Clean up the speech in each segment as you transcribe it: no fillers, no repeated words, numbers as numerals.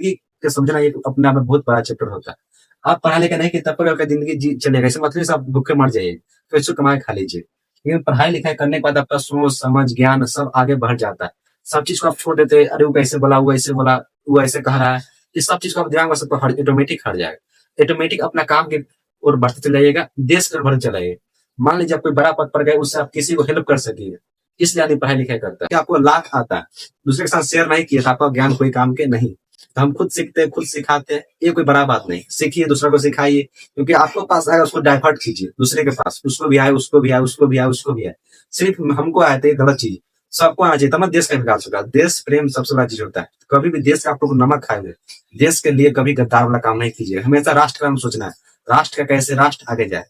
के समझना ये अपने आप में बहुत बड़ा चैप्टर होता है। आप पढ़ा लिखा नहीं कि तब पर आपका जिंदगी जी चलेगा, ऐसे मतलब आप भूखे मर जाइए, तो इसको कमा के खा लीजिए। लेकिन पढ़ाई लिखाई करने के बाद आपका सोच समझ ज्ञान सब आगे बढ़ जाता है। सब चीज को आप छोड़ देते हैं, अरे वो कैसे बोला, वो ऐसे बोला, वो ऐसे कह रहा है, ये सब चीज को आप दिमाग में सबको ऑटोमेटिक हट जाएगा। ऑटोमेटिक अपना काम की ओर बढ़ते चले जाइएगा, देश की ओर बढ़ते चले जाइए। मान लीजिए आप कोई बड़ा पद पर गए, उससे आप किसी को हेल्प कर सकिए, इसलिए आदमी पढ़ाई लिखाई करता है कि आपको लाख आता है, दूसरे के साथ शेयर नहीं किया तो आपका ज्ञान कोई काम के नहीं। तो हम खुद सीखते हैं, खुद सिखाते हैं, ये कोई बड़ा बात नहीं। सीखिए, दूसरों को सिखाइए, क्योंकि आपको पास आएगा उसको डाइवर्ट कीजिए दूसरे के पास, उसको भी आए, उसको भी आए, उसको भी आए, उसको भी आए। सिर्फ हमको आए तो ये गलत चीज, सबको आना चाहिए, तब ना देश का विकास होगा। देश प्रेम सबसे बड़ा चीज होता है। कभी भी देश का आप लोग नमक खाएंगे, देश के लिए कभी गद्दार वाला काम नहीं कीजिए। हमेशा राष्ट्र का सोचना है, राष्ट्र का कैसे राष्ट्र आगे जाए।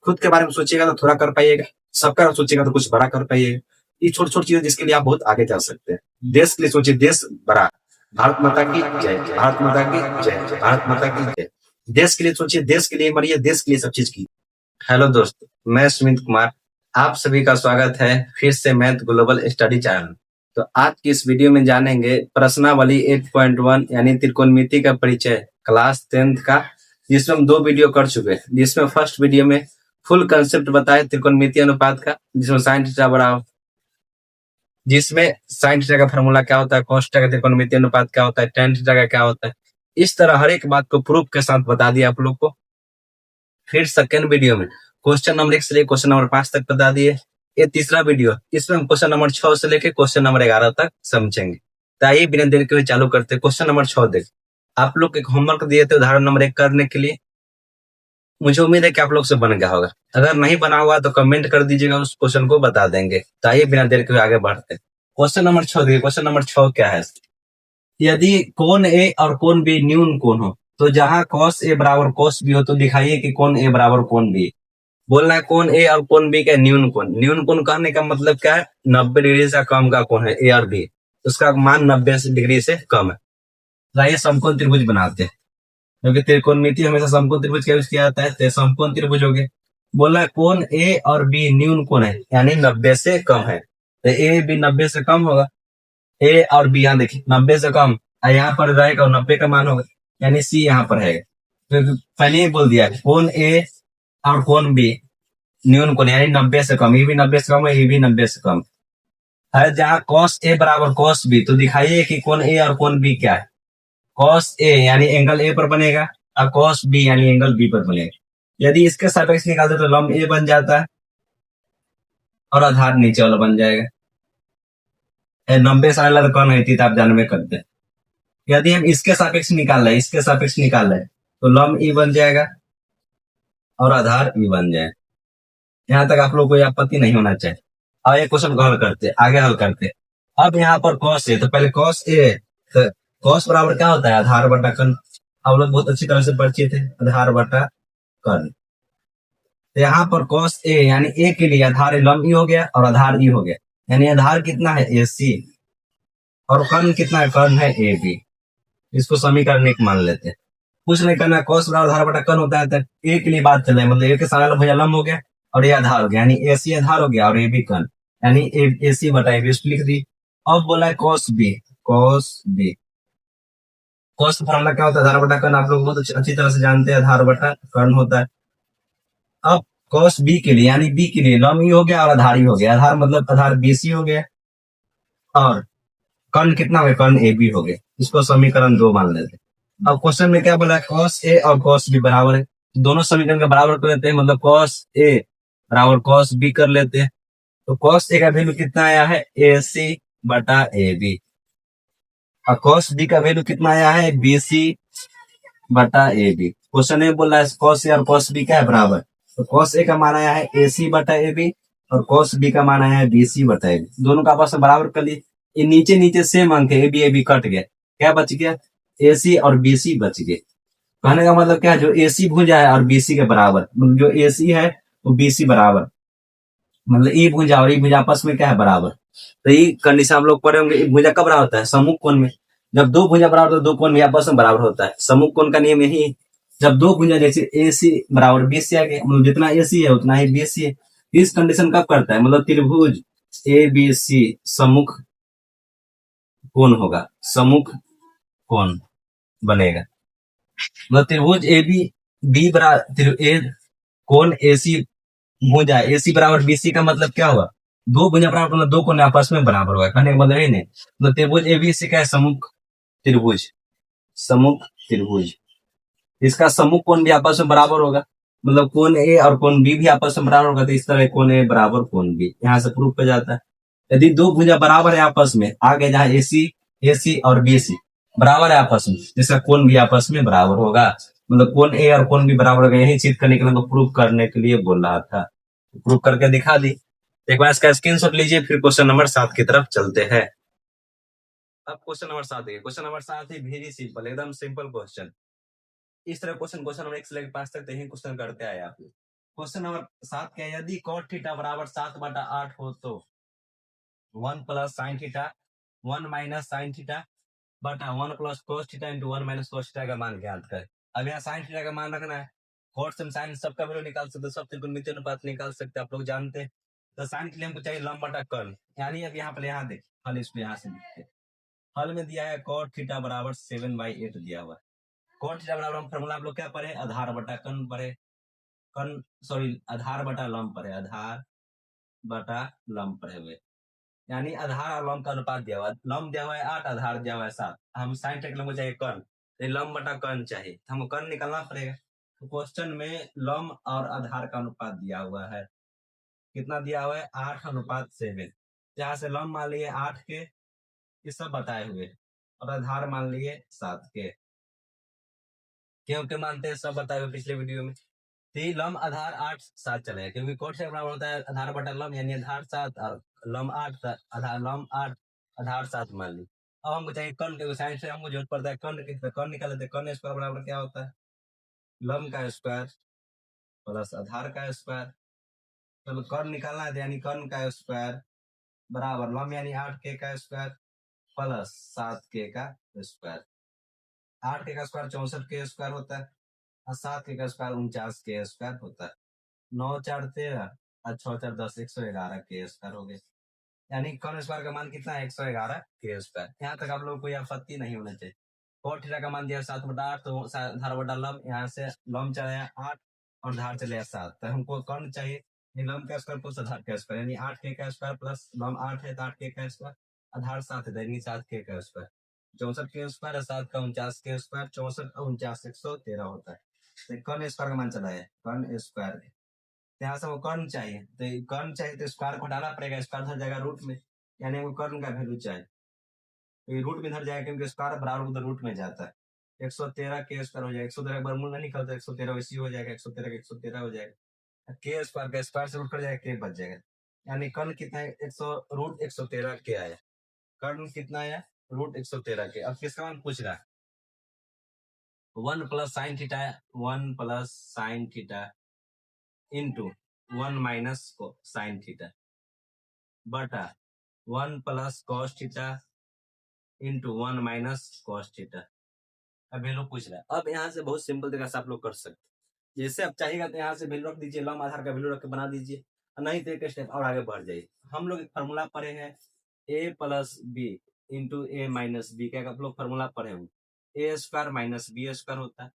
खुद के बारे में सोचिएगा तो थोड़ा कर पाइएगा, सबका सोचिएगा तो कुछ बड़ा कर पाइएगा। ये छोटी छोटी चीजें जिसके लिए आप बहुत आगे जा सकते हैं। देश के लिए सोचिए, देश बड़ा। भारत माता की जय, भारत माता की जय, भारत माता की जय। देश के लिए सोचिए, देश के लिए मरिए, देश के लिए सब चीज की। हेलो दोस्तों, मैं सुमित कुमार, आप सभी का स्वागत है फिर से मैथ ग्लोबल स्टडी चैनल। तो आज की इस वीडियो में जानेंगे प्रश्नावली 8.1 यानी त्रिकोणमिति का परिचय क्लास 10th का, जिसमें हम 2 वीडियो कर चुके हैं। जिसमें फर्स्ट वीडियो में फुल कंसेप्ट बताया त्रिकोणमिति अनुपात का, जिसमें sin थीटा बराबर, जिसमें sin थीटा का फॉर्मूला क्या होता है, cos थीटा का त्रिकोणमिति अनुपात क्या होता है, tan थीटा का क्या होता है, इस तरह हर एक बात को प्रूफ के साथ बता दिया आप लोग को। फिर सेकेंड वीडियो में क्वेश्चन नंबर 1 से लेकर क्वेश्चन नंबर 5 तक बता दिए। ये तीसरा वीडियो, इसमें हम क्वेश्चन नंबर 6 से लेकर क्वेश्चन नंबर 11 तक समझेंगे। तो आइए बिना देर के हुए चालू करते हैं। क्वेश्चन नंबर 6 देख, आप लोग एक होमवर्क दिए थे उदाहरण नंबर 1 करने के लिए। मुझे उम्मीद है कि आप लोग से बन गया होगा। अगर नहीं बना हुआ तो कमेंट कर दीजिएगा, उस क्वेश्चन को बता देंगे। तो आइए बिना देर के हुए आगे बढ़ते हैं। क्वेश्चन नंबर 6 देखिए। क्वेश्चन नंबर 6 क्या है, यदि कोण ए और कोण बी न्यून कोण हो, तो जहां cos ए बराबर cos बी हो तो दिखाइए कि कोण ए बराबर कोण बी। बोलना है कोण ए और कोण बी का न्यून कोण। न्यून कोण कहने का मतलब क्या है, 90 डिग्री से कम का कोण है ए और बी, उसका मान 90 डिग्री से कम है। तो आइए समकोण त्रिभुज बनाते हैं, क्योंकि त्रिकोणमिति हमेशा समकोण त्रिभुज का यूज किया जाता है। तो समकोण त्रिभुज हो गए। बोला है कोण ए और बी न्यून कोण है, यानी 90 से कम है। तो ए बी 90 से कम होगा, ए और बी यहाँ देखिए 90 से कम, यहाँ पर रहेगा और 90 का मान होगा, यानी सी यहाँ पर है। तो पहले ही बोल दिया कोण ए और कोण बी न्यून कोण यानी 90 से कम, ये भी 90 से कम है, ये भी 90 से कम है। जहाँ cos ए बराबर cos बी, तो दिखाइए कि कोण ए और कोण बी क्या है। cos ए यानी एंगल ए पर बनेगा और cos बी यानी एंगल बी पर बनेगा। यदि इसके सापेक्ष निकालते तो लंब ए बन जाता है और आधार नीचे वाला बन जाएगा। 90 साल तो कौन है, आप जानवे करते हैं। यदि हम इसके सापेक्ष निकाल रहे, इसके सापेक्ष निकाल रहे, तो लंब ई बन जाएगा और आधार ई बन जाए। यहाँ तक आप लोग को आपत्ति नहीं होना चाहिए। अब एक क्वेश्चन हल करते, आगे हल करते। अब यहाँ पर cos ए, तो पहले cos ए, तो cos बराबर क्या होता है, आधार बटा कर्ण। आप लोग बहुत अच्छी तरह से परिचित है, आधार बटा कर्ण। तो यहाँ पर cos ए यानी ए के लिए आधार लंब ई हो गया और आधार ई हो गया, यानी आधार कितना है ए सी और कर्ण कितना है, कर्ण है ए बी। इसको समीकरण 1 मान लेते हैं। कुछ नहीं करना, cos बराबर आधार बटा कर्ण होता है। तो ए के लिए बात चल रही है, मतलब ए के सारा भुजा लंब हो गया और ये आधार हो गया, यानी ए सी आधार हो गया और ए बी कर्ण, यानी ए सी बटा ए बी लिख दी। अब बोला है cos B, cos B, cos formula क्या होता है, आधार बटा कर्ण। आप लोग बहुत अच्छी तरह से जानते हैं, आधार बटा कर्ण होता है। अब cos बी के लिए यानी बी के लिए लंब ई हो गया और आधार ई हो गया। आधार मतलब आधार बी सी हो गया और कर्ण कितना हो गया, कर्ण ए बी हो गया। इसको समीकरण 2 मान लेते हैं। अब क्वेश्चन में क्या बोला है, cos ए और cos बी बराबर है, दोनों समीकरण के बराबर कर लेते हैं, मतलब cos ए बराबर cos बी कर लेते हैं। तो cos ए का वैल्यू कितना आया है, ए सी बटा ए बी, और cos बी का वैल्यू कितना आया है, बी सी बटा ए बी। क्वेश्चन में बोला है cos ए और cos बी क्या है, बराबर। तो cos ए का मान आया है ए सी बटा ए बी और cos बी का मान आया है बी सी बटा ए बी। दोनों का आपस में बराबर कर लिए। ये नीचे नीचे सेम अंक है, ए बी कट गया, क्या बच गया, ए सी और बी सी बच गए। कहने का मतलब क्या है, जो ए सी भुजा है और बी सी के बराबर, मतलब जो ए सी है वो बी सी बराबर, मतलब ई भुजा और ई भुजा आपस में क्या है, बराबर। तो ये कंडीशन हम लोग पढ़े होंगे। ई भुजा कब बराबर होता है, सम्मुख कोण में। जब दो भुजा बराबर तो दो कोण भी आपस में बराबर होता है। सम्मुख कोण का नियम यही है, जब दो भुजा जैसे ए सी बराबर बी सी आ गया, मतलब जितना ए सी है उतना ही बी सी है। इस कंडीशन कब करता है, मतलब त्रिभुज ए बी सी सम्मुख कोण होगा, सम्मुख कोण, बनेगा। मतलब त्रिभुज ए बी बी बराबर ए कोण ए सी भुजा ए सी बराबर बी सी का मतलब क्या हुआ? दो भुजा बराबर मतलब दो कोण आपस में बराबर हुआ, कहने का मतलब ही नहीं। मतलब त्रिभुज ए बी सी का है सम्मुख त्रिभुज, सम्मुख त्रिभुज, इसका सम्मुख कोण भी आपस में बराबर होगा। मतलब कोण ए और कोण बी भी आपस में बराबर होगा, तो इस तरह कोण ए बराबर कोण बी, यहाँ से प्रूफ हो जाता है। यदि दो भुजा बराबर है आपस में, आगे जहां ए सी और बी सी बराबर है आपस में, जिसका कोण भी आपस में बराबर होगा। मतलब कोण ए और कोण बी बराबर होगा, यही चीज करने के लिए प्रूफ करने के लिए बोल रहा था, प्रूफ करके दिखा दी। एक बार इसका स्क्रीनशॉट लीजिए, फिर क्वेश्चन नंबर 7 की तरफ चलते हैं। अब क्वेश्चन नंबर 7 देखिए, क्वेश्चन नंबर 7 है वेरी सिंपल, एकदम सिंपल क्वेश्चन। इस तरह क्वेश्चन नंबर 1 से लेकर 5 तक यही क्वेश्चन करते आए आप। क्वेश्चन नंबर 7 क्या है, यदि cot थीटा बराबर 7/8 हो तो 1 plus sine theta 1 minus sine theta बटा 1 plus cos theta into 1 minus cos theta का मान ज्ञात करें। अब यहाँ साइन थीटा का मान रखना है, cot से साइन सबका वैल्यू निकाल सकते, सब त्रिकोणमितीय अनुपात निकाल सकते, आप लोग जानते हैं। तो साइन के लिए हमको चाहिए लंब बटा कर्ल, यानी अब यहाँ पर यहाँ देख हल, इसको यहाँ से देखते, हल में दिया है cot थीटा बराबर 7/8 दिया हुआ है। cot थीटा बराबर हम फॉर्मूला आप लोग क्या पढ़े, आधार बटा कर्ण पढ़े, कर्ण सॉरी आधार बटा लंब पढ़े, आधार बटा लंब पढ़े हुए, यानी आधार और लंब का अनुपात दिया हुआ है। लंब दिया हुआ है 8, आधार दिया हुआ है 7, हम साइन टेक लंब चाहिए कर्ण, तो लंब बटा कर्ण चाहिए, तो हमको कर्ण निकालना पड़ेगा। तो क्वेश्चन में लंब और आधार का अनुपात दिया हुआ है, कितना दिया हुआ है 8:7, जहां से लंब मान लिए 8 के, ये सब बताए हुए, और आधार मान लिए 7 के, क्योंकि मानते हैं सब बताए हुए पिछले वीडियो में। तो लंब आधार 8/7 चलेगा, क्योंकि कोट से बराबर होता है आधार बटा लंब, यानी आधार 7 और लंब 8, आधार लंब 8 आधार 7 मान ली। अब हमको चाहिए कर्ण के, साइंस से हमको जरूरत पड़ता है कर्ण के, तो कर्ण निकाल लेते, कर्ण स्क्वायर बराबर क्या होता है, लंब का स्क्वायर प्लस आधार का स्क्वायर। चलो कर्ण निकालना है, यानी कर्ण का स्क्वायर बराबर लंब यानी 8k का स्क्वायर प्लस 7k का स्क्वायर। 8k का स्क्वायर 64k स्क्वायर होता है, और 7k का स्क्वायर 49k स्क्वायर होता है। 9×4 = 13 और 6×4 = 10, 111 के स्क्वायर हो गए, यानी कर्ण स्क्वायर का मान कितना है 111 के स्क्वायर। यहाँ तक आप लोगों को कोई आपत्ति नहीं होना चाहिए। cot थीटा का मान दिया 7/8, तो धार बटा लंब, यहाँ से लंब चले 8 और धार चले 7, तो हमको कर्ण चाहिए, लंब का स्क्वायर प्लस आधार का स्क्वायर, यानी 8k का स्क्वायर प्लस लंब 8 है तो 8k का स्क्वायर, आधार 7 है यानी 7k का स्क्वायर, 64k स्क्वायर और 7 का 49k स्क्वायर, 64 और 49 113 होता है। तो कर्ण स्क्वायर का मान चला है, कर्ण स्क्वायर यहाँ से वो कर्ण चाहिए, तो कर्ण चाहिए तो स्क्वायर को हटाना पड़ेगा, स्क्वायर धर जाएगा रूट में, यानी वो कर्ण का वैल्यू चाहिए, तो ये रूट में धर जाएगा, क्योंकि स्क्वायर बराबर उधर रूट में जाता है। 113 के स्क्वायर हो जाएगा, 113 का वर्गमूल नहीं निकलता, 113 वैसी हो जाएगा, 113 का 113 हो जाएगा, के स्क्वायर का स्क्वायर से रूट कर जाएगा, के बच जाएगा, यानी कर्ण कितना है 100 रूट 113 के आया, कर्ण कितना आया रूट 113 के। अब किसका मान पूछ रहा है, 1 plus sine theta, 1 plus sine theta into 1 minus sine theta बटा 1 plus cos theta into 1 minus cos theta. अब ये लोग पूछ रहा है, अब यहाँ से बहुत सिंपल तरीका से आप लोग कर सकते, जैसे आप चाहिएगा तो यहाँ से वैल्यू रख दीजिए, लंब आधार का वैल्यू रख के बना दीजिए, नहीं तो एक स्टेप और आगे बढ़ जाइए। हम लोग एक फॉर्मूला पढ़े हैं a plus B into A minus B, क्या आप लोग फॉर्मूला पढ़े होंगे, A square minus B square होता है,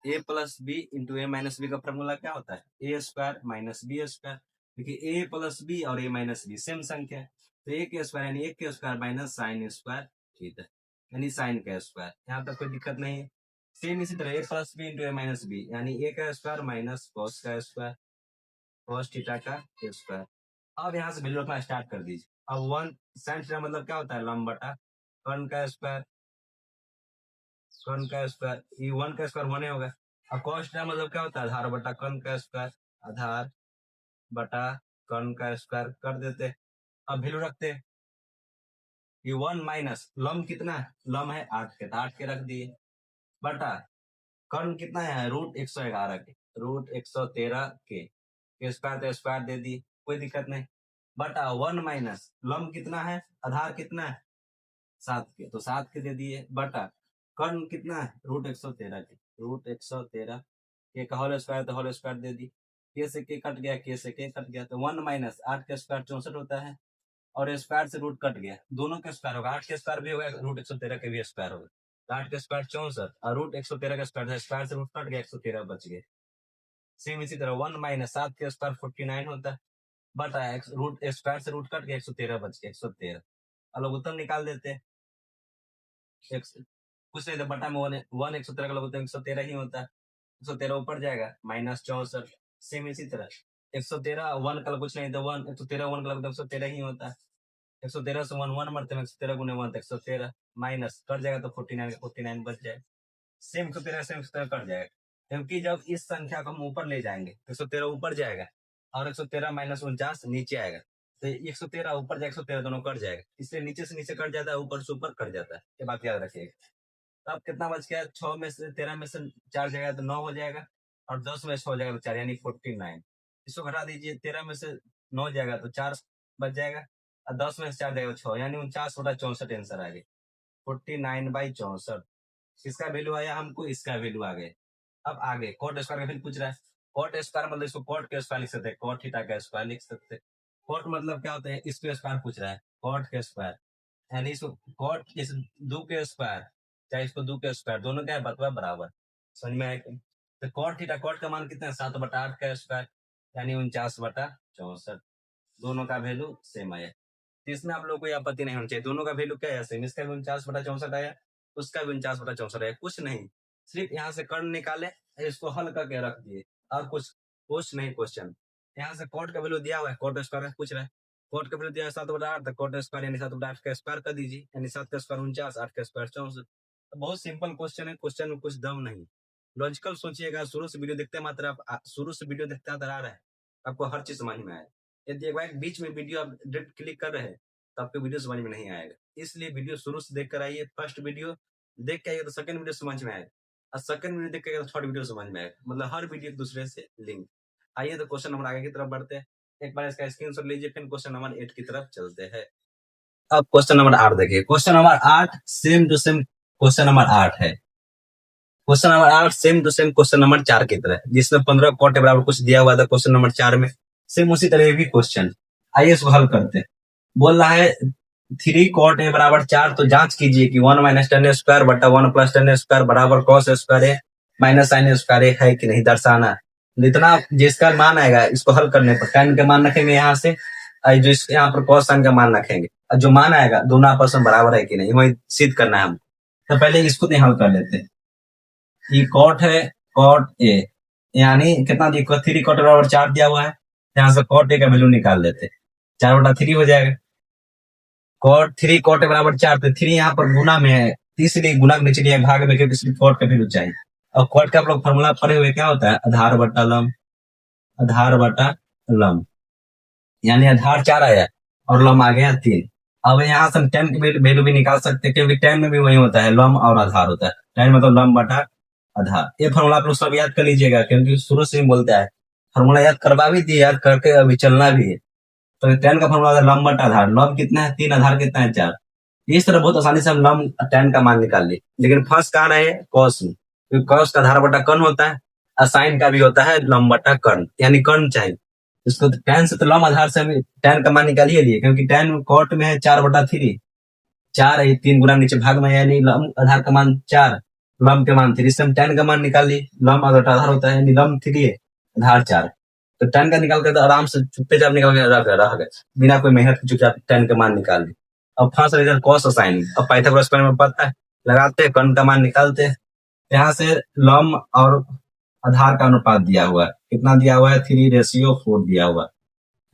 A plus B into A minus B का फॉर्मूला क्या होता है, A square minus B square. देखिए ए प्लस बी और ए माइनस बी सेम संख्या है, तो ए के स्क्वायर यानी 1 के square minus sine square theta, यानी साइन का स्क्वायर, यहाँ तक कोई दिक्कत नहीं है। सेम इसी तरह ए plus B into A minus B, यानी ए का स्क्वायर माइनस कॉस का स्क्वायर, कॉस थीटा का स्क्वायर। अब यहाँ से वैल्यू रखना स्टार्ट कर दीजिए। अब 1 साइन थीटा मतलब क्या होता है, लंब बटा कर्ण का स्क्वायर, कर्ण का स्क्वायर, ये 1 का स्क्वायर 1 ही होगा। अब कॉस थीटा मतलब क्या होता है, आधार बटा कर्ण का स्क्वायर, आधार बटा कर्ण का स्क्वायर कर देते। अब वैल्यू रखते, ये 1 माइनस लंब कितना है, लंब है 8 के, तो 8 के रख दिए बटा कर्ण कितना है रूट 111 के, रूट 113 के स्क्वायर, तो स्क्वायर दे दिए, कोई दिक्कत नहीं, बटा 1 माइनस लंब कितना है, आधार कितना है 7 के, तो 7 के दे दिए, बटा कर्ण कितना है रूट 113 के, रूट 113 के का होल स्क्वायर, तो होल स्क्वायर दे दी, के से के कट गया, के से के कट गया, तो 1 माइनस 8 का स्क्वायर 64 होता है, और स्क्वायर से रूट कट गया, दोनों का स्क्वायर होगा, 8 के स्क्वायर भी होगा, रूट 113 के भी स्क्वायर होगा, 8 का स्क्वायर 64 और रूट 113 का स्क्वायर से रूट कट गया 113 बच गए। सेम इसी तरह 1 माइनस 7 का स्क्वायर 49 होता है, बट रूट स्क्वायर से रूट कट गया 113 बच गया 113। अब उत्तर निकाल देते हैं। कुछ नहीं तो बटा में 1 113 का लघुत्तम 113 ही होता है, 113 ऊपर जाएगा माइनस 64। सेम इसी तरह 113 1 का कुछ नहीं तो 1 113 1 का लघुत्तम 113 ही होता है, 113 से 1 1 मरते हैं, 113 गुने 1 113 माइनस कट जाएगा तो 49 का 49 बच जाएगा। सेम 113 से 113 कट जाएगा, क्योंकि जब इस संख्या को हम ऊपर ले जाएंगे तो 113 ऊपर जाएगा और 113 माइनस 49 नीचे आएगा, तो 113 ऊपर जाएगा 113 दोनों कट जाएगा, इसलिए नीचे से नीचे कट जाता है ऊपर से ऊपर कट जाता है, ये बात याद रखिएगा। तो अब कितना बच गया, 6 में से 13 में से 4 जाएगा तो 9 हो जाएगा और 10 में से हो जाएगा तो 4 यानी 49। इसको घटा दीजिए, 13 में से 9 जाएगा तो 4 बच जाएगा और 10 में से 4 जाएगा 6 यानी 49/64 आंसर आ गया 49/64। किसका वैल्यू आया हमको, इसका वैल्यू आ गया। अब आगे कॉट स्क्वायर का वैल्यू पूछ रहा है, कॉट स्क्वायर मतलब इसको कॉट के स्क्वायर लिख सकते हैं, कॉट थीटा का स्क्वायर लिख सकते हैं। कॉट मतलब क्या होता है, इसके स्क्वायर पूछ रहा है, कॉट के स्क्वायर यानी इसको कॉट इस 2 के स्क्वायर चाहे इसको 2 के स्क्वायर दोनों क्या है बतवा बराबर, समझ में आया। तो कॉट थीटा कॉट का मान कितना है 7/8 का स्क्वायर यानी 49/64, दोनों का वैल्यू सेम आया। इसमें आप लोग को आपत्ति नहीं होनी चाहिए, दोनों का वैल्यू क्या है सेम, इसका भी 49/64 आया, उसका भी 49/64 आया, कुछ नहीं, सिर्फ यहाँ से कर्ण निकाले इसको हल करके रख दिए और कुछ नहीं। क्वेश्चन यहाँ से कॉट का वैल्यू दिया हुआ है, कॉट स्क्वायर पूछ रहा है, कॉट का वैल्यू दिया है 7/8, कॉट स्क्वायर यानी 7/8 का स्क्वायर कर दीजिए यानी 7 का स्क्वायर 49, 8 का स्क्वायर 64। तो बहुत सिंपल क्वेश्चन है, क्वेश्चन में कुछ दम नहीं, लॉजिकल सोचिएगा। शुरू से वीडियो देखते मात्र आप शुरू से वीडियो देखते आ रहा है, आपको हर चीज समझ में आए। यदि एक बार बीच में वीडियो आप डायरेक्ट क्लिक कर रहे हैं तो आपको वीडियो समझ में नहीं आएगा, इसलिए वीडियो शुरू से देख कर आइए। फर्स्ट वीडियो देख के आइए तो सेकंड वीडियो समझ में आएगा और सेकंड वीडियो देख के तो थर्ड वीडियो समझ में आएगा, मतलब हर वीडियो एक दूसरे से लिंक। आइए तो क्वेश्चन नंबर आगे की तरफ बढ़ते हैं, एक बार इसका स्क्रीनशॉट लीजिए, फिर क्वेश्चन नंबर 8 की तरफ चलते हैं। अब क्वेश्चन नंबर 8 देखिए, question number 8 same to same question number 8 है। Question number 8 same to same question number 4 की तरह, जिसमें 15 कॉट के बराबर कुछ दिया हुआ था क्वेश्चन नंबर 4 में, सेम उसी तरह भी क्वेश्चन। आइए इसको हल करते हैं। बोल रहा है 3 कॉट ए बराबर 4, तो जांच कीजिए कि 1 माइनस टेन स्क्वायर बटा 1 प्लस टेन स्क्वायर बराबर कॉस स्क्वायर ए माइनस साइन स्क्वायर ए है कि नहीं, दर्शाना। जितना जिसका मान आएगा इसको हल करने पर टेन के मान रखेंगे यहाँ से, जो यहाँ पर कॉस साइन का मान रखेंगे, और जो मान आएगा दोनों आपस में बराबर है कि नहीं वही सिद्ध करना है हम। तो पहले इसको हल कर लेते हैं। ये कॉट है, कॉट ए यानी कितना दिया, 3 कॉट बराबर 4 दिया हुआ है, यहाँ से कॉट ए का वैल्यू निकाल लेते हैं, 4/3 हो जाएगा। कॉट 3 कॉट ए बराबर 4, तो 3 यहाँ पर गुना में है, इसलिए गुना के नीचे लिया भाग में, क्योंकि सिर्फ कॉट का वैल्यू चाहिए। और कॉट का आप लोग फॉर्मूला पढ़े हुए क्या होता है, आधार बटा लंब, आधार बटा लंब, यानी आधार 4 आया और लंब आ गया 3। अब यहाँ से हम टेन की वैल्यू भी निकाल सकते हैं, क्योंकि टेन में भी वही होता है, लंब और आधार होता है, टेन मतलब लंब बटा आधार। ये फॉर्मूला आप लोग सब याद कर लीजिएगा, क्योंकि शुरू से ही बोलता है, फॉर्मूला याद करवा भी दिए, याद करके अभी चलना भी है। तो टेन का फॉर्मूला लंब बटा आधार, लंब कितना है 3, आधार कितना है 4। इस तरह बहुत आसानी से हम लंब टेन का मान निकाल ली, लेकिन फर्स्ट कहाँ रहे कॉस में, क्योंकि कॉस का आधार बटा कर्ण होता है और साइन का भी होता है लंब बटा कर्ण, यानी कर्ण चाहिए। इसको टेन से तो लंब आधार से हम टेन का मान निकाल ही लिए, क्योंकि टेन कॉट में है 4/3, 4 है 3 गुना नीचे भाग में, यानी लंब आधार का मान 4, लंब के मान 3, इससे हम टेन का मान निकाल ली, लंब आधार होता है यानी लंब 3 है आधार 4, तो टेन का निकाल कर तो आराम से चुपचाप निकाल के रह गए, बिना कोई मेहनत के चुपचाप टेन का मान निकाल ली। अब फर्स्ट रिजल्ट कॉस और साइन, अब पाइथागोरस थ्योरम में पता है, लगाते हैं कर्ण का मान निकालते हैं। यहाँ से लंब और आधार का अनुपात दिया हुआ है, कितना दिया हुआ है 3:4 दिया हुआ है,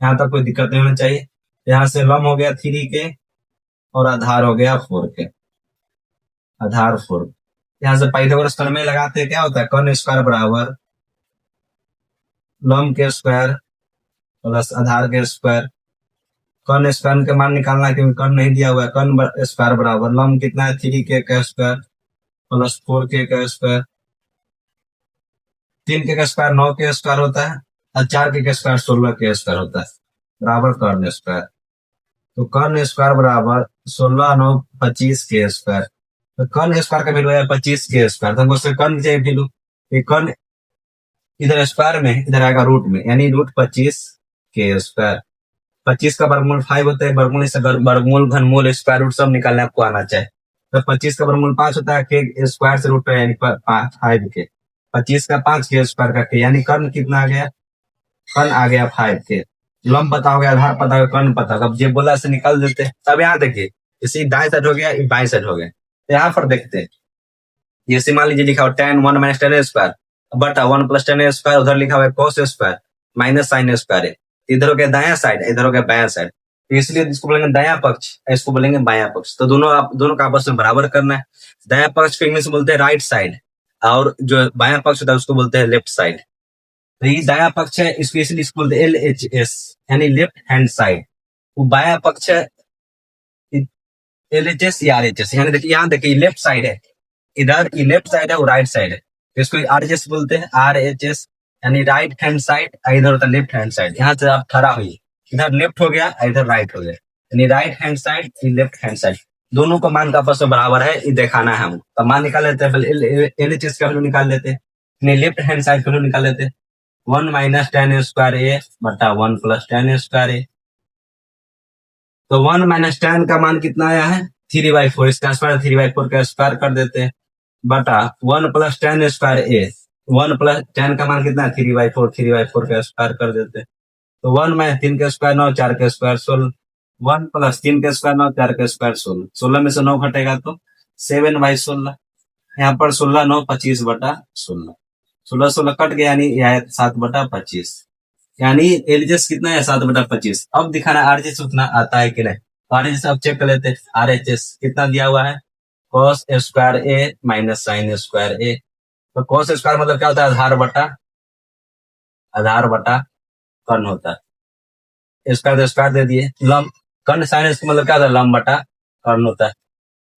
यहाँ तक कोई दिक्कत नहीं होनी चाहिए। यहाँ से लंब हो गया 3 के और आधार हो गया 4 के, आधार 4। यहाँ से पाइथागोरस थ्योरम में लगाते हैं, क्या होता है कर्ण स्क्वायर बराबर लंब के स्क्वायर प्लस आधार के स्क्वायर। कर्ण स्क्वायर के मान निकालना है, क्योंकि कर्ण नहीं दिया हुआ है, कर्ण स्क्वायर बराबर लंब कितना है 3 के का स्क्वायर प्लस 4 के का स्क्वायर, 3 के का स्क्वायर 9 के स्क्वायर होता है और 4 के स्क्वायर 16 के स्क्वायर होता है, बराबर कर्ण स्क्वायर। तो कर्ण स्क्वायर बराबर 16 9 25 के स्क्वायर, तो कर्ण स्क्वायर का वैल्यू है 25 के स्क्वायर, तो हमको कर्ण चाहिए वैल्यू, कर्ण इधर स्क्वायर में इधर आएगा रूट में, यानी √25 के स्क्वायर। 25 का वर्गमूल 5 होता है, वर्गमूल से वर्गमूल घनमूल स्क्वायर रूट सब निकालने आपको आना चाहिए। तो 25 का वर्गमूल 5 होता है, के स्क्वायर से रूट यानी 5 के, 25 का 5 के स्क्वायर का के, यानी कर्ण कितना आ गया, कर्ण आ गया 5 के। लंब पता हो गया, आधार पता हो गया, कर्ण पता होगा, अब जे बोला से निकाल देते। तब यहाँ देखिए, इसी दाएं साइड हो गया, ये बाएं साइड हो गया। तो यहाँ पर देखते हैं, जैसे मान लीजिए लिखा हो tan 1 माइनस tan स्क्वायर बटा 1 प्लस tan स्क्वायर, उधर लिखा हुआ है cos square minus sin square है। इधर हो गया दाया साइड, इधर हो गया बाया साइड, तो इसलिए इसको बोलेंगे दाया पक्ष, इसको बोलेंगे बाया पक्ष। तो दोनों का आपस में बराबर करना है। दाया पक्ष को इंग्लिश में बोलते हैं राइट साइड, और जो बाया पक्ष होता है उसको बोलते हैं लेफ्ट साइड। तो ये दाया पक्ष है, इसको इसलिए इसको बोलते हैं LHS यानी लेफ्ट हैंड साइड। वो बाया पक्ष है LHS या RHS, यानी देखिए यहाँ देखिए लेफ्ट साइड है, इधर ये लेफ्ट साइड है, वो राइट साइड है, तो इसको RHS बोलते हैं, RHS यानी राइट हैंड साइड, इधर होता है लेफ्ट हैंड साइड। यहाँ से आप खड़ा हुई, इधर लेफ्ट हो गया, इधर राइट हो गया, यानी right hand side, left hand side, दोनों का मान का आपस में बराबर है, ये दिखाना है हम। तो मान निकाल लेते हैं, LHS का वैल्यू निकाल लेते हैं, लेफ्ट हैंड साइड का वैल्यू निकाल लेते हैं, 1 माइनस tan स्क्वायर ए बटा 1 प्लस tan स्क्वायर ए। तो 1 माइनस tan का मान कितना आया है 3/4, इसका स्क्वायर 3/4 का स्क्वायर कर देते हैं, बटा 1 प्लस tan स्क्वायर ए, 1 प्लस tan का मान कितना है 3/4 का स्क्वायर कर देते हैं। तो 1 माइनस 3 का स्क्वायर 9, 4 का स्क्वायर 16, 1 प्लस 3 का स्क्वायर 9, 4 का स्क्वायर 16, 16 में से 9 घटेगा तो 7/16, यहाँ पर 16 9 25 बटा 16, 16 16 कट गया, यानी यह 7/25, यानी एलजीएस कितना है 7/25। अब दिखाना आरएचएस उतना आता है कि नहीं, आरएचएस अब चेक कर लेते हैं। आरएचएस कितना दिया हुआ है, cos स्क्वायर ए माइनस sin स्क्वायर ए। तो cos स्क्वायर मतलब क्या होता है, आधार बटा कर्ण होता है, स्क्वायर तो स्क्वायर दे दिए, लंब कर्ण sin मतलब क्या होता है, लंब बटा कर्ण होता है,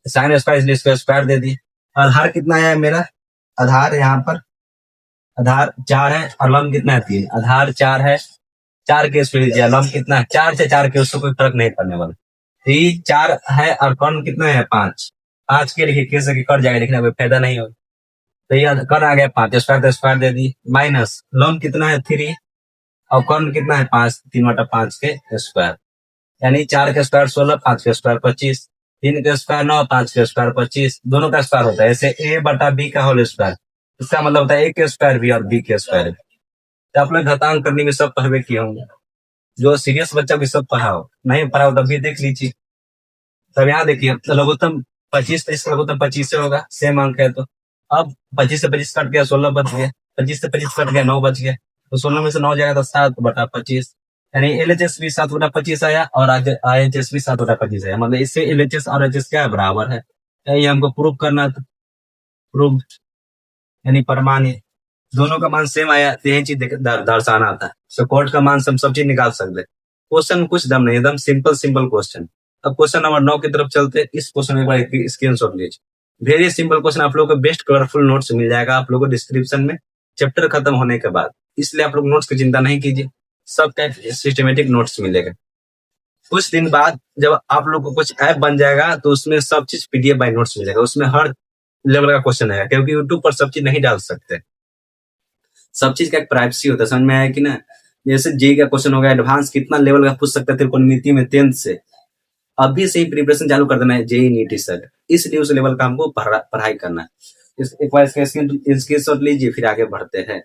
sin स्क्वायर इसलिए इसको स्क्वायर दे दिए। आधार कितना है मेरा, आधार यहाँ पर आधार 4 है और लंब कितना है 3, आधार 4 है, 4 के स्क्वायर लीजिए, लंब कितना है 4 से 4 के, उससे कोई फर्क नहीं पड़ने वाला। 3 4 है और कर्ण कितना है 5, 5 के लिखिए कैसे कट जाएगा, लिखने कोई फायदा नहीं होगा। तो ये कर्ण आ गया 5, स्क्वायर तो स्क्वायर दे दी, माइनस लंब कितना है 3 और कर्ण कितना है 5, 3/5 के स्क्वायर, यानी 4 के स्क्वायर 16, 5 के स्क्वायर 25, 3 के स्क्वायर 9, 5 के स्क्वायर 25, दोनों का स्क्वायर होता है, ऐसे a बटा b का होल स्क्वायर, इसका मतलब होता है a के स्क्वायर b और b के स्क्वायर। तो आप लोग घातांक करने में सब पढ़वे किए होंगे, जो सीरियस बच्चा भी सब पढ़ा हो, नहीं पढ़ा हो तब भी देख लीजिए। तब यहाँ देखिए लघुत्तम 25, तो इसका लघुत्तम 25 से होगा, सेम अंक है, तो अब 25 से 25 कट गया 16 बच गया, 25 से 25 कट गया 9 बच गया, तो 16 में से 9 जाएगा तो 7/25, यानी LHS भी 7/25 आया और RHS भी 7/25 आया, मतलब इससे LHS और RHS क्या है, बराबर है। ये हमको प्रूव करना था, प्रूव यानी प्रमाणित, दोनों का मान सेम आया, तो यही चीज दर्शाना था। तो कोड का मान सब चीज निकाल सकते। क्वेश्चन में कुछ दम नहीं, एकदम सिंपल क्वेश्चन। अब क्वेश्चन नंबर 9 की तरफ चलते। इस क्वेश्चन में एक बार स्क्रीनशॉट लीजिए, वेरी सिंपल क्वेश्चन, आप लोगों को बेस्ट कलरफुल नोट्स मिल जाएगा आप लोगों को डिस्क्रिप्शन में चैप्टर खत्म होने के बाद, इसलिए आप लोग नोट्स की चिंता नहीं कीजिए, सबका सिस्टमेटिक नोट्स मिलेगा। कुछ दिन बाद जब आप लोग को कुछ ऐप बन जाएगा तो उसमें सब चीज PDF बाय नोट्स मिलेगा, उसमें हर लेवल का क्वेश्चन है, क्योंकि यूट्यूब पर सब चीज नहीं डाल सकते, सब चीज का एक प्राइवेसी होता है, समझ में आया कि ना। जैसे जेई का क्वेश्चन हो गया, एडवांस कितना लेवल का पूछ सकते थे त्रिकोणमिति में 10th से, अभी से ही प्रिपरेशन चालू कर देना है जेई नीट सर, इसलिए उस लेवल का हमको पढ़ाई करना है। एक बार स्क्रीनशॉट लीजिए, फिर आगे बढ़ते हैं।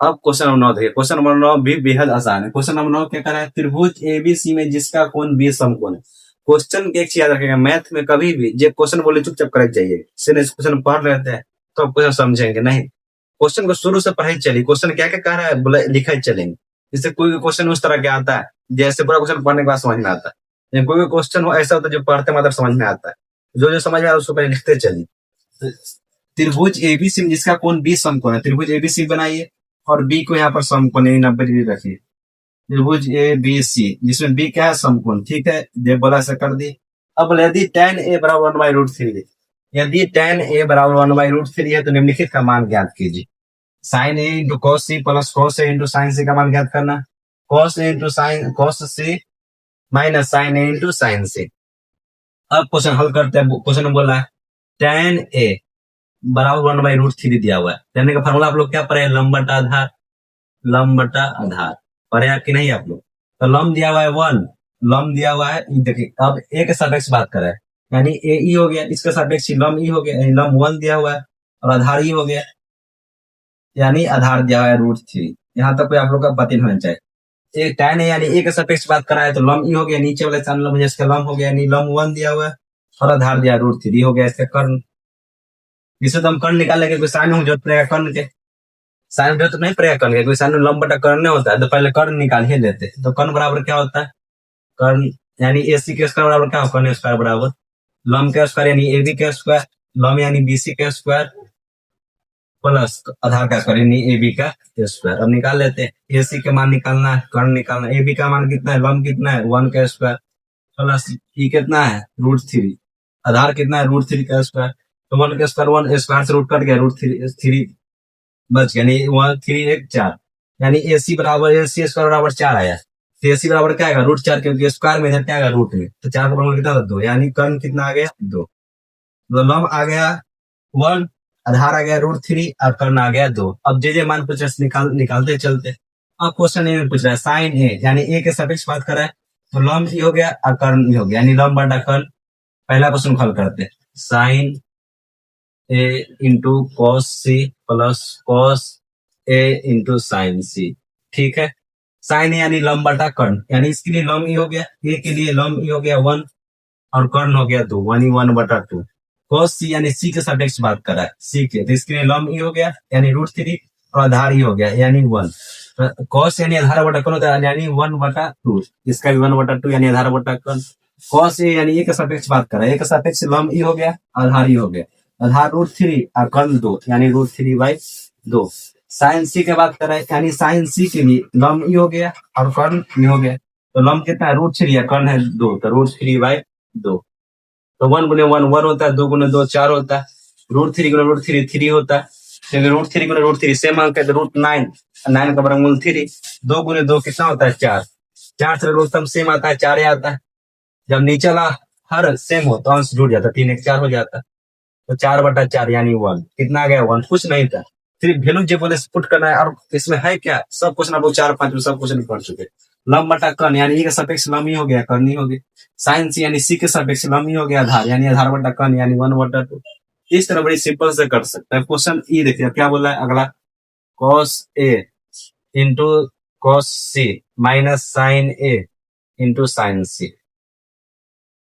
अब क्वेश्चन नंबर 9 देखिए, क्वेश्चन नंबर 9 भी बेहद आसान है। क्वेश्चन नंबर 9 क्या कर रहा है, त्रिभुज ABC में जिसका कोण 20 समकोण है। क्वेश्चन के एक चीज याद रखेगा, मैथ में कभी भी जो क्वेश्चन बोले चुपचाप करेक्ट जाइए, क्वेश्चन पढ़ लेते हैं तो आप क्वेश्चन समझेंगे नहीं, क्वेश्चन को शुरू से पढ़ाई चलिए, क्वेश्चन क्या क्या कह रहा है बोले लिखा ही चलेंगे। जैसे कोई भी क्वेश्चन उस तरह के आता है जैसे पूरा क्वेश्चन पढ़ने के बाद समझ में आता है, कोई भी क्वेश्चन ऐसा होता है जो पढ़ते मतलब समझ में आता है, जो समझ में आता है उसको पहले लिखते चलिए। त्रिभुज ABC में जिसका कोण 20 समकोण है, त्रिभुज ABC बनाइए और B को यहाँ पर समकोण 90 डिग्री रखिए। त्रिभुज ABC जिसमें B क्या है, समकोण, ठीक है, देव बोला से कर दी। अब यदि tan A बराबर 1/√3, यदि tan A बराबर 1/√3 है तो निम्नलिखित का मान ज्ञात कीजिए। sin A into cos C plus cos A into sin C का मान ज्ञात करना, cos A into cos C minus sin A into sin C। अब क्वेश्चन हल करते हैं। क्वेश्चन में बोला है tan A बराबर 1/√3 दिया हुआ है, tan का फॉर्मूला आप लोग क्या पढ़े, लंब बटा आधार, लंब बटा आधार पढ़े कि नहीं आप लोग। तो लंब दिया हुआ है 1, लंब दिया हुआ है, देखिए अब A के सापेक्ष बात कर रहे हैं, यानी ए ई हो गया, इसके सापेक्ष लम ई हो गया, यानी लम 1 दिया हुआ है और आधार ई हो गया, यानी आधार दिया हुआ है √3। यहाँ तक कोई आप लोग का पता होना चाहिए। एक tan है यानी ए के सापेक्ष बात करा है तो लम ई हो गया, नीचे वाले स्थान लम इसका लम हो गया, यानी लम 1 दिया हुआ है और आधार दिया √3 हो गया इसका कर्ण। जिसे तो हम कर्ण निकालेंगे, कोई साइन हो जरूरत पड़ेगा कर्ण के, साइन जरूरत नहीं पड़ेगा कर्ण के, कोई साइन लम बटा कर्ण नहीं होता है, तो पहले कर्ण निकाल ही लेते हैं। तो कर्ण बराबर क्या होता है, कर्ण यानी ए सी के स्क्वायर बराबर क्या होगा, कर्ण स्क्वायर बराबर लम के स्क्वायर यानी ए बी के स्क्वायर, लम यानी बी सी के स्क्वायर प्लस आधार का स्क्वायर यानी ए बी का स्क्वायर। अब निकाल लेते हैं, ए सी का मान निकालना है, कर्ण निकालना है, ए बी का मान कितना है, लम कितना है 1 का स्क्वायर प्लस ई कितना है √3, आधार कितना है √3 का स्क्वायर, तो 1 का स्क्वायर 1 स्क्वायर से रूट कट गया, √3 बच गया, यानी 1 3 1 4, यानी ए सी बराबर ए सी स्क्वायर बराबर 4 आया। तो ए सी बराबर क्या आएगा √4, क्योंकि स्क्वायर में इधर क्या आएगा रूट में, तो 4 का बराबर कितना था 2, यानी कर्ण कितना आ गया 2, तो लम आ गया 1, आधार आ गया √3 और कर्ण आ गया 2। अब जे मान पूछ रहे निकालते चलते। अब क्वेश्चन ए में पूछ रहा है साइन ए, यानी ए के सापेक्ष बात कर रहा है, तो लम ई हो गया और कर्ण ई हो गया, यानी लम बटा कर्ण। पहला क्वेश्चन हल करते हैं, sine A into cos C plus cos A into sine C, ठीक है। साइन यानी लम बटा कर्ण, यानी इसके लिए लम ई हो गया, ए के लिए लम ई हो गया 1 और कर्ण हो गया 2, यानी 1/2। कॉस सी यानी सी के सापेक्ष बात कर रहा है, सी के, तो इसके लिए लम ई हो गया यानी √3 और आधार ई हो गया यानी 1। कॉस यानी आधार बटा कर्ण होता है, यानी 1/2, इसका भी 1/2 यानी आधार बटा कर्ण। कॉस ए यानी ए के सापेक्ष बात कर रहा है, ए के सापेक्ष लम ई हो गया, आधार ई हो गया, आधार √3 और कर्ण 2 यानी √3/2। साइन सी के बात कर रहे हैं, यानी साइन सी के लिए लम ई हो गया और कर्ण ई हो गया, तो लम कितना है √3 या कर्ण है 2, तो √3/2। तो 1 गुने 1 1 होता है, 2 गुने 2 4 होता है, √3 गुने √3 3 होता है, क्योंकि √3 गुने √3 सेम अंक है, तो √9 9 का वर्गमूल 3, 2 गुने 2 कितना होता है 4, 4 से रोस्तम सेम आता है 4 आता है। जब नीचे वाला हर सेम हो तो अंश जुड़ जाता है, 3 1 4 हो जाता है, तो 4/4 यानी 1 कितना आ गया 1, कुछ नहीं था, सिर्फ वैल्यू जे बोले पुट करना है। और इसमें है क्या, सब क्वेश्चन आप लोग 4 5 में सब क्वेश्चन पढ़ चुके। लम बटा कर्ण यानी ई के सापेक्ष लम ही हो गया, कर्ण ही हो गया। साइन सी यानी सी के सापेक्ष लम ही हो गया, आधार यानी आधार बटा कर्ण यानी 1/2। इस तरह बड़ी सिंपल से कर सकते हैं। क्वेश्चन ई देखिए क्या बोल रहा है अगला, cos A into cos C minus sign A into sine सी।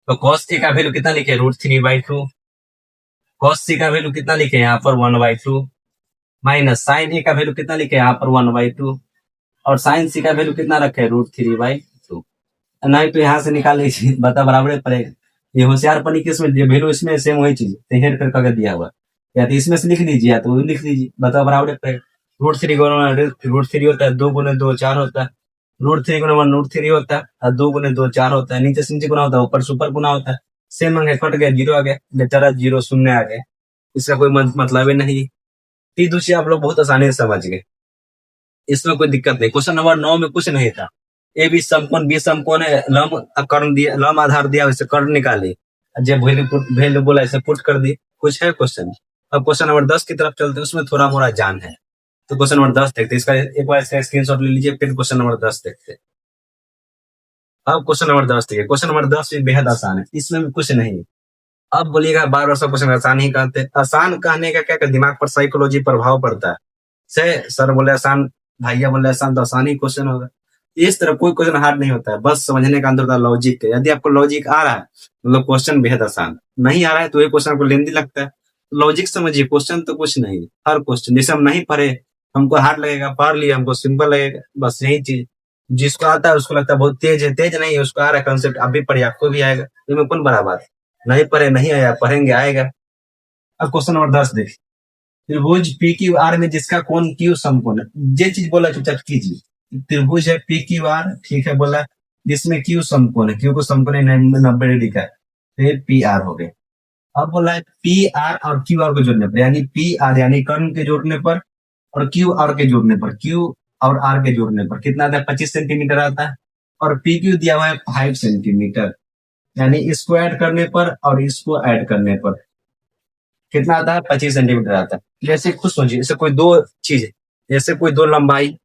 तो कॉस ए का वैल्यू कितना लिखे √3/2, कॉस सी का वैल्यू कितना लिखे यहाँ पर 1/2, माइनस साइन ए का वैल्यू कितना लिखे यहाँ पर 1/2, और साइन सी का वैल्यू कितना रखे √3/2। नहीं तो यहाँ से निकाल लीजिए, बता बराबर पड़ेगा। ये होशियारपनी किसमें दिया, वैल्यू इसमें सेम वही चीज हेर कर दिया हुआ, या तो इसमें से लिख लीजिए या तो लिख लीजिए, बता बराबर पड़ेगा। √3 √3 होता है, 2 गुने 2 4 होता है, √3 गुने 1 √3 होता है, और 2 गुने 2 4 होता है, नीचे से नीचे गुना होता है, ऊपर सुपर गुना होता है, सेम अंक कट गया 0 आ गया, बेचारा 0 शून्य आ गया, इसका कोई मतलब ही नहीं। ती दूसरी आप लोग बहुत आसानी से समझ गए, इसमें कोई दिक्कत नहीं। क्वेश्चन नंबर 9 में कुछ नहीं था, ए बी समकोण बी समकोण है, लम कर्ण दिया, लम आधार दिया, वैसे कर्ण निकाली, जब वैल्यू बोला ऐसे पुट कर दी, कुछ है क्वेश्चन। अब क्वेश्चन नंबर 10 की तरफ चलते हैं, उसमें थोड़ा मोड़ा जान है। तो क्वेश्चन नंबर 10 देखते हैं, इसका एक बार इसका स्क्रीनशॉट ले लीजिए, फिर क्वेश्चन नंबर 10 देखते हैं। अब क्वेश्चन नंबर 10 देखिए, क्वेश्चन नंबर 10 भी बेहद आसान है, इसमें भी कुछ नहीं। अब बोलिएगा बार बार सब क्वेश्चन आसान ही कहते, आसान कहने का क्या दिमाग पर साइकोलॉजी प्रभाव पड़ता है। सर बोले आसान, भैया बोले आसान, तो आसान ही क्वेश्चन होगा। इस तरह कोई क्वेश्चन हार्ड नहीं होता है, बस समझने का अंदर होता है लॉजिक है। यदि आपको लॉजिक आ रहा है मतलब क्वेश्चन बेहद आसान, नहीं आ रहा है तो ये क्वेश्चन आपको लेंदी लगता है, लॉजिक समझिए, क्वेश्चन तो कुछ नहीं। हर क्वेश्चन जैसे हम नहीं पढ़े हमको हार्ड लगेगा, पढ़ लिए हमको सिंपल लगेगा, बस यही चीज। जिसको आता है उसको लगता है बहुत तेज है, तेज नहीं है, उसको आ रहा है कंसेप्ट, आप भी पढ़िए आपको भी आएगा, इसमें कौन बड़ा बात है। नहीं पढ़े नहीं आया, पढ़ेंगे आएगा। अब क्वेश्चन नंबर 10 देखिए, त्रिभुज पी क्यू आर में जिसका कोण क्यू समकोण है, ये चीज बोला चुपचाप कीजिए। त्रिभुज है पी क्यू आर, ठीक है, बोला जिसमें क्यू समकोण है, क्यू को समकोण 90 डिग्री का है, तो ये पी आर हो गए। अब बोला है पी आर और क्यू आर को जोड़ने पर, यानी पी आर यानी कर्ण के जोड़ने पर और क्यू आर के जोड़ने पर, क्यू और आर के जोड़ने पर कितना आता है 25 सेंटीमीटर आता है, और पी क्यू दिया हुआ है 5 सेंटीमीटर, यानी इसको ऐड करने पर और इसको ऐड करने पर कितना आता है 25 सेंटीमीटर आता है। जैसे खुद सोचिए, जैसे कोई दो चीज, जैसे कोई दो लंबाई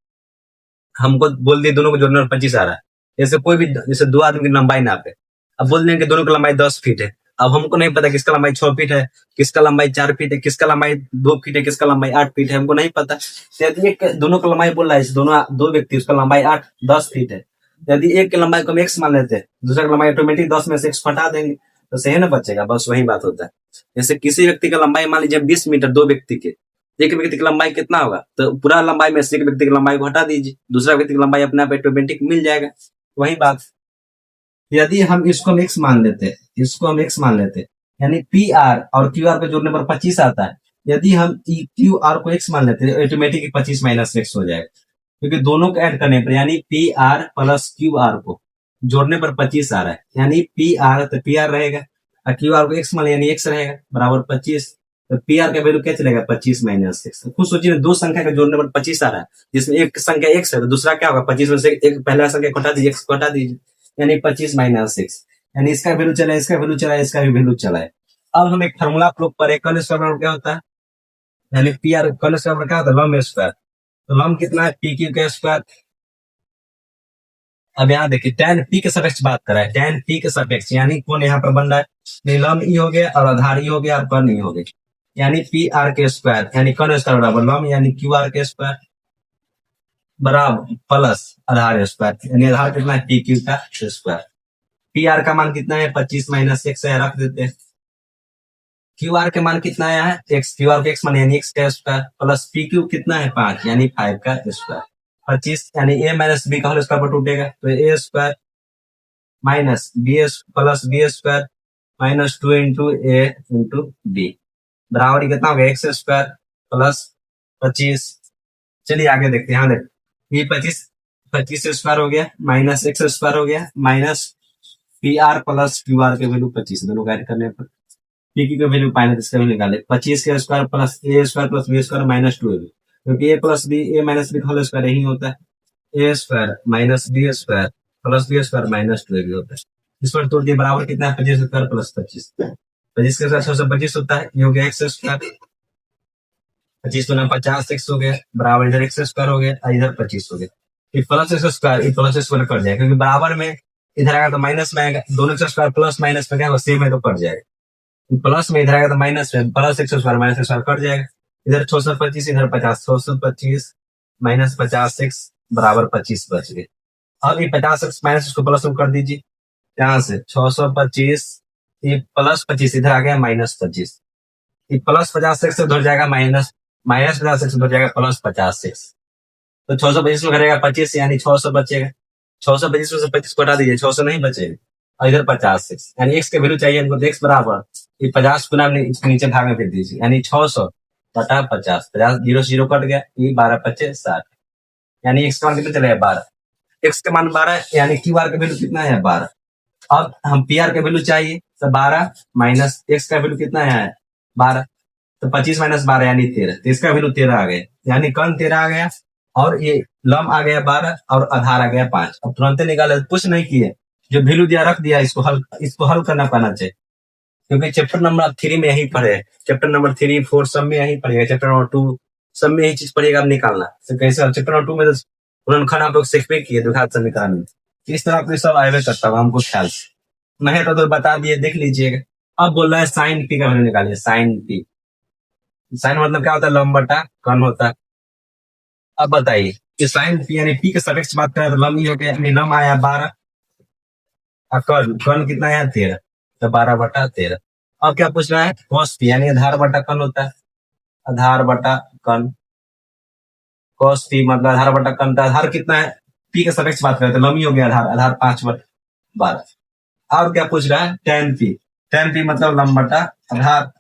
हमको बोल दिए दोनों को जोड़ने पर 25 आ रहा है, जैसे कोई भी, जैसे दो आदमी की लंबाई नापे, अब बोल देंगे दोनों की लंबाई 10 फीट है, अब हमको नहीं पता किसका लंबाई 6 फीट है, किसका लंबाई 4 फीट है, किसका लंबाई 2 फीट है, किसका लंबाई 8 फीट है, हमको नहीं पता। तो यदि एक दोनों का लंबाई बोल रहा है, दोनों दो व्यक्ति उसका लंबाई 10 फीट है, यदि एक की लंबाई को हम x मान लेते हैं, दूसरा की लंबाई ऑटोमेटिक 10 में से x हटा देंगे तो सही ना बचेगा, बस वही बात होता है। जैसे किसी व्यक्ति का लंबाई मान लीजिए 20 मीटर, दो व्यक्ति के, एक व्यक्ति की लंबाई कितना होगा, तो पूरा लंबाई में से एक व्यक्ति की लंबाई को हटा दीजिए, दूसरा व्यक्ति की लंबाई अपने आप ऑटोमेटिक मिल जाएगा, वही बात। यदि हम इसको हम x मान लेते हैं, इसको हम x मान लेते हैं, यानी पी आर और क्यू आर को जोड़ने पर 25 आता है। यदि हम क्यू आर को x मान लेते हैं, ऑटोमेटिक 25 माइनस x हो जाएगा, क्योंकि दोनों को ऐड करने पर, यानी P R plus Q R को जोड़ने पर 25 आ रहा है, यानी पी आर तो पी आर रहेगा और क्यू आर को x मान यानी x रहेगा बराबर 25। तो पी आर का वैल्यू क्या चलेगा, 25 माइनस x। खुद सोचिए दो संख्या के जोड़ने पर 25 आ रहा है, जिसमें एक संख्या x है तो दूसरा क्या होगा, 25 में से एक पहला संख्या घटा दीजिए, x को हटा दीजिए, यानी 25 माइनस 6, यानी इसका वैल्यू चला है, इसका वैल्यू चला है, इसका भी वैल्यू चला है। अब हम एक फार्मूला प्रूव करें, कर्ल स्क्वायर बराबर क्या होता है, यानी पी आर कर्ल स्क्वायर बराबर क्या होता है, लंब स्क्वायर। तो लंब कितना है, पी क्यू का स्क्वायर। अब यहाँ देखिए tan p के सापेक्ष बात कर रहा है, tan p के सापेक्ष, यानी कौन यहाँ पर बन रहा है, लंब ई हो गया और आधार ई हो गया और कर्ण ई हो गया, यानी पी आर के स्क्वायर, यानी कर्ण स्क्वायर बराबर लंब यानी क्यू आर के स्क्वायर बराबर प्लस आधार स्क्वायर, यानी आधार कितना है, पी क्यू का स्क्वायर। पी आर का मान कितना है, 25 माइनस x है, रख देते हैं। क्यू आर के मान कितना है, x, क्यू आर के x मान यानी x का स्क्वायर प्लस पी क्यू कितना है 5, यानी 5 का स्क्वायर। 25 यानी a माइनस बी का होल स्क्वायर पर टूटेगा, तो a square minus B plus B square minus 2 into A into B बराबर कितना हो गया, एक्स स्क्वायर प्लस 25। चलिए आगे देखते हैं, यहाँ देखते ये 25 स्क्वायर हो गया माइनस एक्स स्क्वायर हो गया minus P R plus Q R के वैल्यू 25, दोनों का ऐड करने पर पी की वैल्यू पाएंगे, इसका वैल्यू निकाले 25 के square plus A square plus B square minus 2, क्योंकि A plus B, A minus B का होल स्क्वायर यही होता है, A square minus B square plus B square minus 2 भी होता है। इस पर तोड़ दिए बराबर कितना है, 25 स्क्वायर प्लस 25, 25 के साथ 125 होता है, ये हो गया एक्स स्क्वायर, 25 तो 50 एक्स हो गया बराबर इधर एक्स स्क्वायर हो गया और इधर 25 हो गया। ये प्लस एक्स स्क्वायर, ये प्लस स्क्वायर कट जाएगा, क्योंकि बराबर में इधर आएगा तो माइनस में आएगा, दोनों एक्स स्क्वायर प्लस माइनस में क्या सेम है तो कट जाएगा, प्लस में इधर आएगा तो माइनस में, plus x square minus x square cut जाएगा, इधर 625 इधर 50, 625 माइनस 50 एक्स बराबर 25 बच गए। अब ये 50 एक्स माइनस उसको प्लस में कर दीजिए, यहाँ से 625 ये प्लस 25 इधर आ गया माइनस 25, ये प्लस 50 एक्स से उधर जाएगा माइनस 50 एक्स उधर जाएगा प्लस 50 एक्स, तो 625 में करेगा 25 यानी 600 बचेगा, 625 में से 25 को हटा दीजिए, 600 नहीं बचेगा और इधर 50 एक्स, यानी एक्स के वैल्यू चाहिए हमको, तो एक्स बराबर ये 50 गुना इसके नीचे भाग में फेंक दीजिए, यानी 600 बटा 50, 50 जीरो से जीरो कट गया, ये 12 25 60, यानी एक्स का मान कितना चलेगा 12, एक्स का मान 12 यानी क्यू आर का वैल्यू कितना है 12। अब हम पी आर का वैल्यू चाहिए तो 12 माइनस एक्स का वैल्यू कितना है 12, तो 25 माइनस 12 यानी 13, तो इसका वैल्यू 13 आ गया, यानी कर्ण 13 आ गया और ये लंब आ गया 12 और आधार आ गया 5। अब तुरंत निकाले, कुछ नहीं किए, जो वैल्यू दिया रख दिया, इसको हल करना पाना चाहिए, क्योंकि चैप्टर नंबर 3 में यही पढ़े, चैप्टर नंबर 3 4 सब में यही पढ़ेगा, चैप्टर नंबर 2 सब में यही चीज पढ़ेगा, अब निकालना तो कैसे। चैप्टर नंबर 2 में तो पुरनखंड आप लोग सीखते किए द्विघात समीकरण में, इस तरह आपको सब आए करता हुआ हमको ख्याल से नहीं तो बता दिए, देख लीजिएगा। अब बोल रहा है साइन पी का वैल्यू निकालिए, साइन पी, साइन मतलब क्या होता है, लंब बटा कर्ण होता है। अब बताइए कि साइन पी यानी पी के सापेक्ष बात करें तो लंब ही हो गया, यानी लंब आया 12 और कर्ण कितना है 13, तो 12 बटा 13। अब क्या पूछ रहा है, कॉस पी यानी आधार बटा कर्ण होता है, आधार बटा कर्ण, कॉस पी मतलब आधार बटा कर्ण, आधार कितना है पी के सापेक्ष बात करें तो लंब ही हो गया आधार, आधार 5 बटा 12। और क्या पूछ रहा है, tan पी, tan पी मतलब लंब बटा आधार,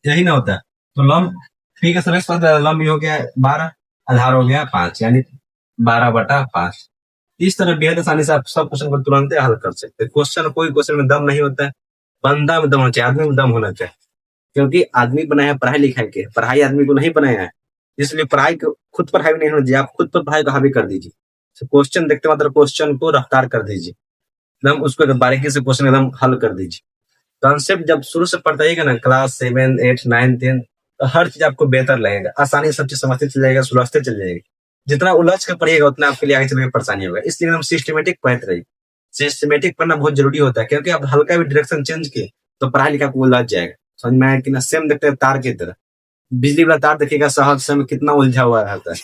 यही ना होता है, तो लंब पी के सापेक्ष बात करें लंब ही हो गया 12, आधार हो गया 5, यानी 12 बटा 5। इस तरह बेहद आसानी से आप सब क्वेश्चन को तुरंत हल कर सकते हैं। क्वेश्चन, कोई क्वेश्चन में दम नहीं होता है, बंदा में दम होना चाहिए, आदमी में दम होना चाहिए, क्योंकि आदमी बनाया है पढ़ाई लिखाई के, पढ़ाई आदमी को नहीं बनाया है, इसलिए पढ़ाई को खुद पढ़ाई नहीं होना चाहिए, आप खुद पर पढ़ाई को हावी कर दीजिए। क्वेश्चन देखते मतलब क्वेश्चन को रफ्तार कर दीजिए, एकदम उसको बारीकी से क्वेश्चन एकदम हल कर दीजिए। कॉन्सेप्ट जब शुरू से पढ़ता है ना, क्लास 7 8 9 10, तो हर चीज आपको बेहतर लगेगा, आसानी सब चीज समझते चल जाएगा, सुलझते चल जाएगी। जितना उलझ कर पढ़िएगा उतना आपके लिए आगे चलकर परेशानी होगा, इसलिए हम सिस्टमेटिक पढ़ते रहिए। सिस्टमेटिक पढ़ना बहुत जरूरी होता है, क्योंकि आप हल्का भी डायरेक्शन चेंज किए तो पढ़ाई लिखाई को उलझ जाएगा। समझ में आया कि ना? सेम देखते हैं तार की तरह, बिजली वाला तार देखिएगा शहर में कितना उलझा हुआ रहता है।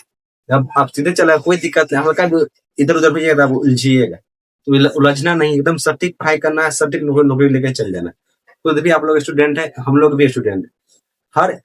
जब आप सीधे चला कोई दिक्कत नहीं, हल्का भी इधर उधर भी जाएगा, आप उलझिएगा। तो उलझना नहीं, एकदम सटीक पढ़ाई करना है, सटीक नौकरी लेके चल जाना। खुद भी आप लोग स्टूडेंट है, हम लोग भी स्टूडेंट है। हर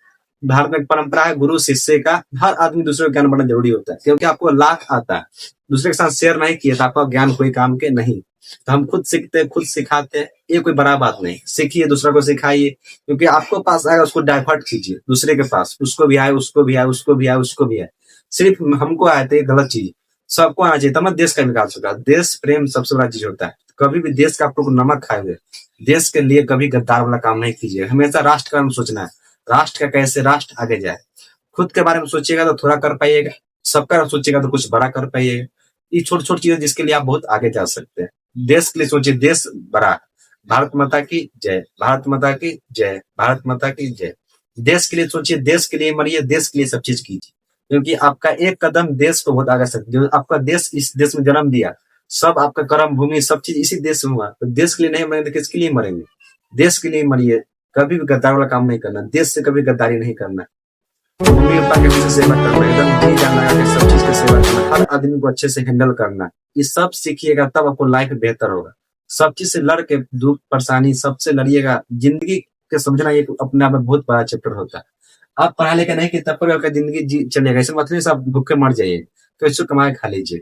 भारत में एक परंपरा है गुरु शिष्य का, हर आदमी दूसरे को ज्ञान बढ़ना जरूरी होता है, क्योंकि आपको लाख आता है, दूसरे के साथ शेयर नहीं किए तो आपका ज्ञान कोई काम के नहीं। तो हम खुद सीखते हैं, खुद सिखाते हैं, ये कोई बड़ा बात नहीं। सीखिए, दूसरा को सिखाइए, क्योंकि आपको पास आएगा उसको डाइवर्ट कीजिए दूसरे के पास, उसको भी आए, उसको भी आए, उसको भी आए, उसको भी आए। सिर्फ हमको आए थे गलत चीज, सबको आना चाहिए, तब देश का विकास होगा। देश प्रेम सबसे बड़ा चीज होता है। कभी भी देश का आप लोग नमक खाए हुए, देश के लिए कभी गद्दार वाला काम नहीं कीजिए। हमेशा राष्ट्र का सोचना है, राष्ट्र का कैसे राष्ट्र आगे जाए। खुद के बारे में सोचिएगा तो थोड़ा कर पाइएगा, सबका सोचिएगा तो कुछ बड़ा कर पाइएगा। ये छोटी छोटी चीजें जिसके लिए आप बहुत आगे जा सकते हैं। देश के लिए सोचिए, देश बड़ा। भारत माता की जय, भारत माता की जय, भारत माता की जय। देश के लिए सोचिए, देश के लिए मरिए, देश के लिए सब चीज कीजिए, क्योंकि आपका एक कदम देश को बहुत आगे सकते। जो आपका देश इस देश में जन्म दिया, सब आपका कर्म भूमि सब चीज इसी देश में हुआ, तो देश के लिए नहीं मरेंगे तो किसके लिए मरेंगे? देश के लिए मरिए। कभी भी गद्दार वाला काम नहीं करना, देश से कभी गद्दारी नहीं करना। मम्मी पापा के अच्छे से सेवा करना, एकदम जी जान लगा के सब चीज की सेवा करना, हर आदमी को अच्छे से हैंडल करना। ये सब सीखिएगा तब आपको लाइफ बेहतर होगा। सब चीज से लड़ के, दुख परेशानी सबसे लड़िएगा। जिंदगी के समझना ये अपने आप में बहुत बड़ा चैप्टर होता है। आप पढ़ा लिखा नहीं कि तब पर आपका जिंदगी जी चलेगा, ऐसे मतलब से आप भूखे मर जाइए, तो इसको कमाए खा लीजिए।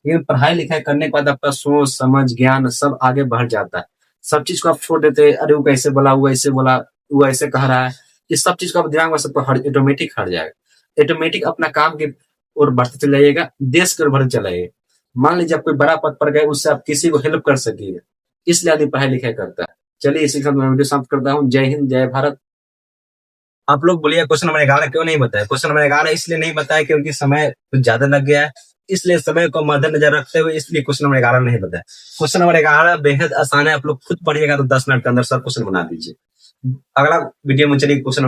लेकिन पढ़ाई लिखाई करने के बाद आपका सोच समझ ज्ञान सब आगे बढ़ जाता है। सब चीज को आप छोड़ देते हैं, अरे वो कैसे बोला, वो ऐसे बोला, वो ऐसे कह रहा है, इस सब चीज को आप दिमाग में सबको ऑटोमेटिक हट जाएगा। ऑटोमेटिक अपना काम की ओर बढ़ते चले जाइएगा, देश की ओर बढ़ते चला जाइएगा। मान लीजिए आप कोई बड़ा पद पर गए, उससे आप किसी को हेल्प कर सकिएगा, इसलिए आदमी पढ़ाई लिखाई करता है। चलिए इसी के साथ मैं वीडियो समाप्त करता हूँ। जय हिंद, जय भारत। आप लोग बोलिए क्वेश्चन नंबर 11 क्यों नहीं बताया? क्वेश्चन नंबर 11 इसलिए नहीं बताया क्योंकि समय कुछ ज्यादा लग गया है, इसलिए समय को मद्देनजर रखते हुए इसलिए क्वेश्चन नंबर 11 नहीं बताया। क्वेश्चन नंबर 11 बेहद आसान है, आप लोग खुद पढ़िएगा तो 10 मिनट के अंदर सब क्वेश्चन बना दीजिए। अगला वीडियो में चलिए क्वेश्चन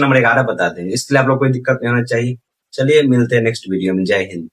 नंबर 11 बताते हैं, इसलिए आप लोग कोई दिक्कत नहीं होना चाहिए। चलिए मिलते हैं नेक्स्ट वीडियो में। जय हिंद।